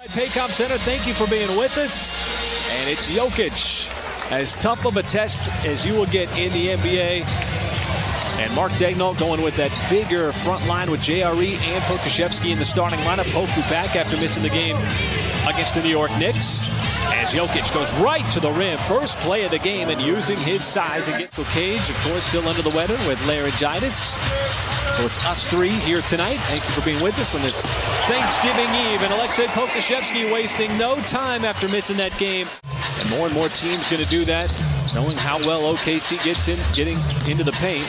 Paycom Center, thank you for being with us. And it's Jokic, as tough of a test as you will get in the NBA. And Mark Daigneault going with that bigger front line with JRE and Pokusevski in the starting lineup. Poku back after missing the game against the New York Knicks. As Jokic goes right to the rim, first play of the game, and using his size and get Cage, of course, still under the weather with laryngitis. So it's us three here tonight. Thank you for being with us on this Thanksgiving Eve. And Aleksej Pokusevski wasting no time after missing that game. And more teams going to do that, knowing how well OKC gets in, getting into the paint.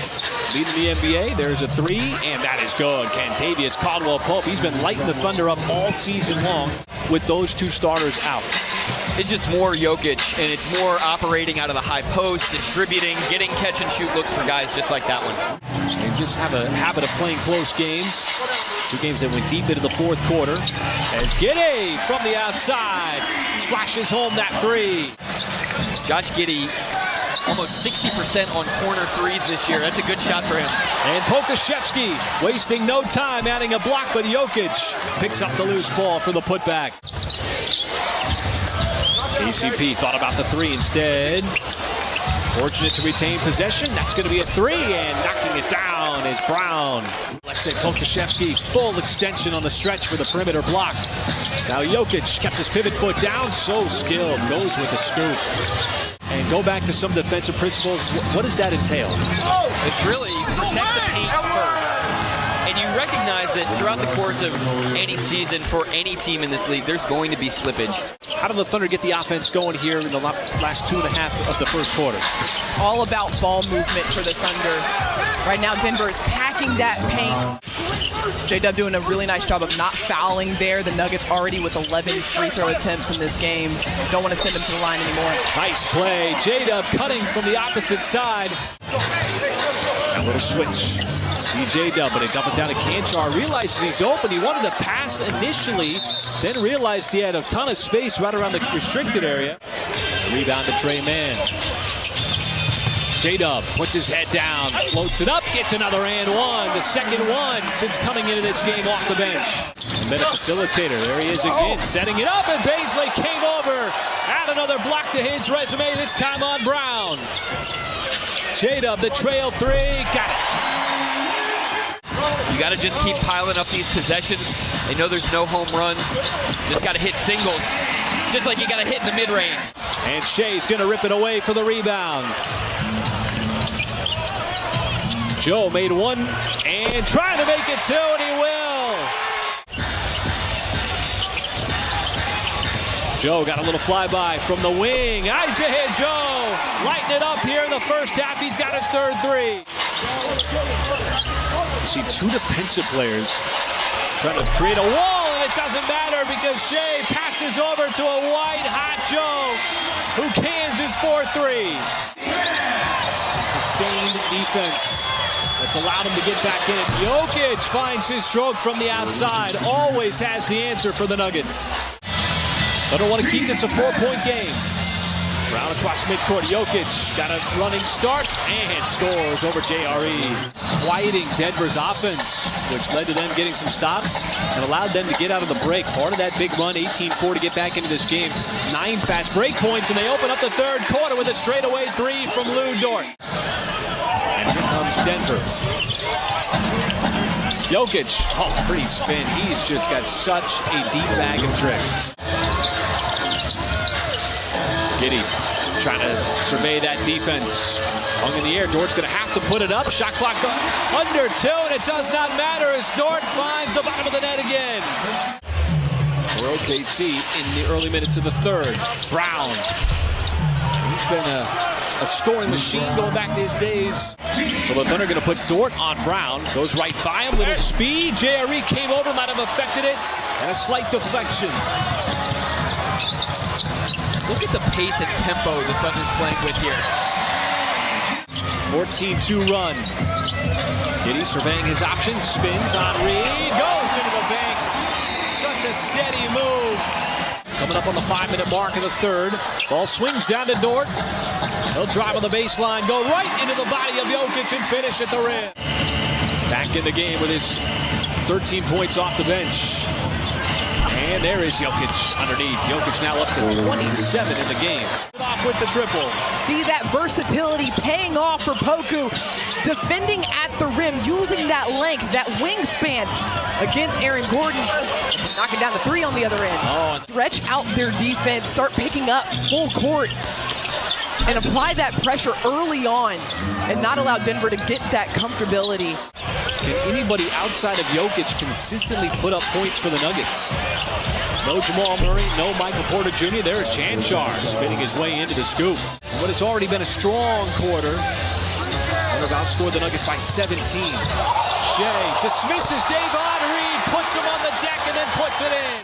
Leading the NBA, there's a three, and that is good. Kentavious Caldwell-Pope, he's been lighting the Thunder up all season long with those two starters out. It's just more Jokic, and it's more operating out of the high post, distributing, getting catch-and-shoot looks for guys just like that one. They just have a habit of playing close games. Two games that went deep into the fourth quarter. As Giddey from the outside splashes home that three. Josh Giddey, almost 60% on corner threes this year. That's a good shot for him. And Pokusevski wasting no time, adding a block, but Jokic picks up the loose ball for the putback. KCP thought about the three instead. Fortunate to retain possession. That's going to be a three, and knocking it down is Brown. Aleksej Pokusevski, full extension on the stretch for the perimeter block. Now Jokic kept his pivot foot down, so skilled, goes with the scoop. And go back to some defensive principles. What does that entail? It's really protect the paint first. And you recognize that throughout the course of any season for any team in this league, there's going to be slippage. How do the Thunder get the offense going here in the last 2.5 of the first quarter? All about ball movement for the Thunder. Right now, Denver is packing that paint. J-Dub doing a really nice job of not fouling there. The Nuggets already with 11 free throw attempts in this game. Don't want to send them to the line anymore. Nice play. J-Dub cutting from the opposite side. A little switch. See J-Dub, but they dump it down to Canchar. Realizes he's open. He wanted to pass initially, then realized he had a ton of space right around the restricted area. Rebound to Trey Mann. J-Dub puts his head down, floats it up, gets another and one. The second one since coming into this game off the bench. And then a facilitator, there he is again, setting it up, and Baisley came over. Add another block to his resume, this time on Brown. J-Dub, the trail three, got it. You got to just keep piling up these possessions. They know there's no home runs. Just got to hit singles, just like you got to hit in the mid-range. And Shea's going to rip it away for the rebound. Joe made one and trying to make it two, and he will. Joe got a little flyby from the wing. Eyes ahead, Joe. Lighting it up here in the first half. He's got his third three. You see two defensive players trying to create a wall, and it doesn't matter because Shea passes over to a white-hot Joe who cans his 4-3. Sustained defense that's allowed him to get back in. Jokic finds his stroke from the outside. Always has the answer for the Nuggets. They don't want to keep this a 4-point game. Brown across midcourt. Jokic got a running start and scores over JRE. Quieting Denver's offense, which led to them getting some stops and allowed them to get out of the break. Part of that big run, 18-4 to get back into this game. 9 fast break points, and they open up the third quarter with a straightaway three from Lou Dort. And here comes Denver. Jokic, oh, pretty spin. He's just got such a deep bag of tricks. Giddey trying to survey that defense. Hung in the air. Dort's going to have to put it up. Shot clock under 2, and it does not matter as Dort finds the bottom of the net again. For OKC in the early minutes of the third. Brown. He's been a scoring machine going back to his days. So the Thunder going to put Dort on Brown. Goes right by him. Little speed. JRE came over, might have affected it. And a slight deflection. Look at the pace and tempo the Thunder's playing with here. 14-2 run. Giddey surveying his options, spins on Reed, goes into the bank. Such a steady move. Coming up on the 5-minute mark of the third. Ball swings down to Dort. He'll drive on the baseline, go right into the body of Jokic and finish at the rim. Back in the game with his 13 points off the bench. And there is Jokic underneath. Jokic now up to 27 in the game. Off with the triple. See that versatility paying off for Poku. Defending at the rim, using that length, that wingspan against Aaron Gordon. Knocking down the three on the other end. Stretch out their defense, start picking up full court, and apply that pressure early on and not allow Denver to get that comfortability. Can anybody outside of Jokic consistently put up points for the Nuggets? No Jamal Murray, no Michael Porter Jr. There's Chanchar spinning his way into the scoop. But it's already been a strong quarter. They've outscored the Nuggets by 17. Shea dismisses Davon Reed, puts him on the deck, and then puts it in.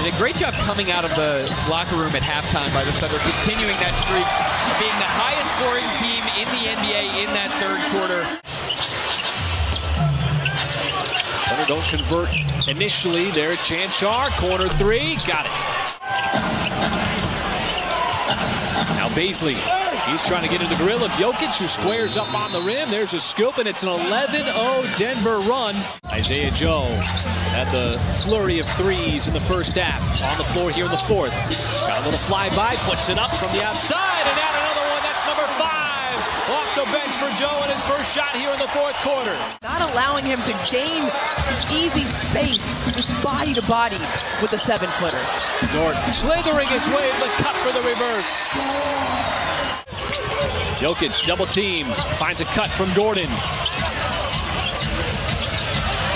And a great job coming out of the locker room at halftime by the Thunder, continuing that streak, being the highest scoring team in the NBA in that third quarter. Thunder don't convert initially. There's Chanchar, corner three, got it. Now Bazley, he's trying to get in the grill of Jokic, who squares up on the rim. There's a scoop, and it's an 11-0 Denver run. Isaiah Joe had the flurry of threes in the first half. On the floor here in the fourth. Got a little flyby, puts it up from the outside, and out another one. That's number 5. Off the bench for Joe in his first shot here in the fourth quarter. Not allowing him to gain easy space, just body to body with a 7-footer. Dort slithering his way to the cut for the reverse. Jokic double team, finds a cut from Gordon.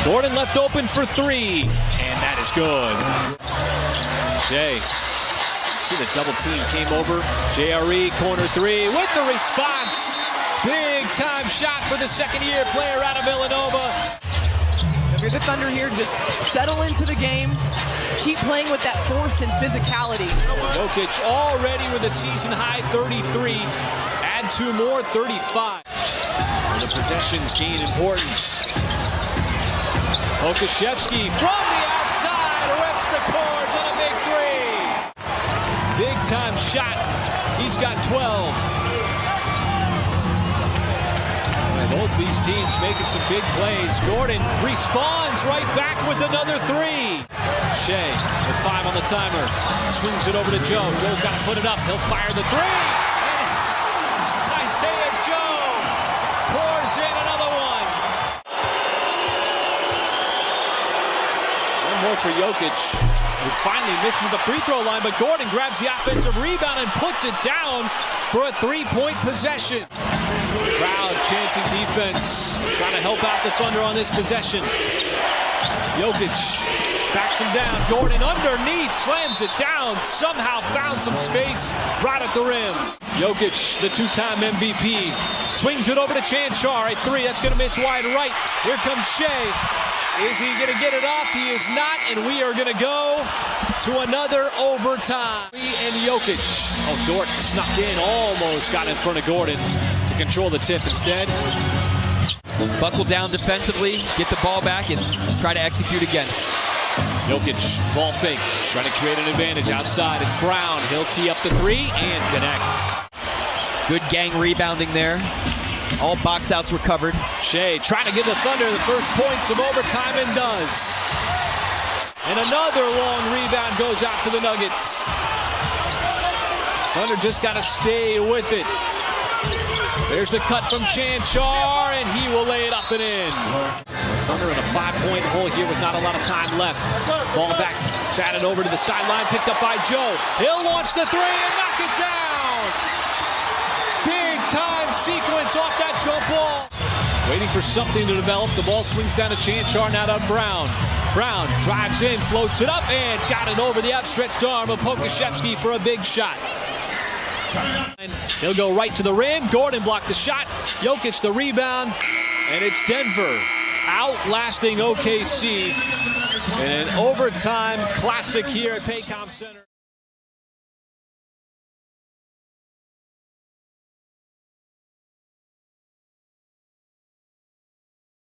Gordon left open for 3, and that is good. Shea, see the double team came over. JRE corner 3 with the response. Big time shot for the second-year player out of Villanova. If you're the Thunder here, just settle into the game. Keep playing with that force and physicality. Jokic already with a season-high 33. Add 2 more, 35. The possessions gain importance. Okashevsky from the outside rips the cords on a big 3. Big time shot. He's got 12. And both these teams making some big plays. Gordon respawns right back with another 3. Shea with 5 on the timer. Swings it over to Joe. Joe's got to put it up. He'll fire the 3. And Isaiah Joe pours in another one. One more for Jokic, who finally misses the free throw line, but Gordon grabs the offensive rebound and puts it down for a 3-point possession. Crowd chanting defense, trying to help out the Thunder on this possession. Jokic backs him down. Gordon underneath, slams it down, somehow found some space right at the rim. Jokic, the 2-time MVP, swings it over to Chanchar. A 3, that's going to miss wide right. Here comes Shea. Is he going to get it off? He is not, and we are going to go to another overtime. And Jokic. Oh, Dort snuck in, almost got in front of Gordon to control the tip instead. Buckle down defensively, get the ball back, and try to execute again. Jokic, ball fake, trying to create an advantage outside. It's Brown. He'll tee up the 3 and connect. Good gang rebounding there. All box outs were covered. Shea trying to give the Thunder the first points of overtime and does. And another long rebound goes out to the Nuggets. Thunder just got to stay with it. There's the cut from Chanchar, and he will lay it up and in. Thunder in a 5-point hole here with not a lot of time left. Ball back, batted over to the sideline, picked up by Joe. He'll launch the 3 and knock it down. Big time sequence off that jump ball. Waiting for something to develop. The ball swings down to Chanchar, now to Brown. Brown drives in, floats it up, and got it over the outstretched arm of Okashevsky for a big shot. He'll go right to the rim. Gordon blocked the shot. Jokic the rebound. And it's Denver outlasting OKC in an overtime classic here at Paycom Center.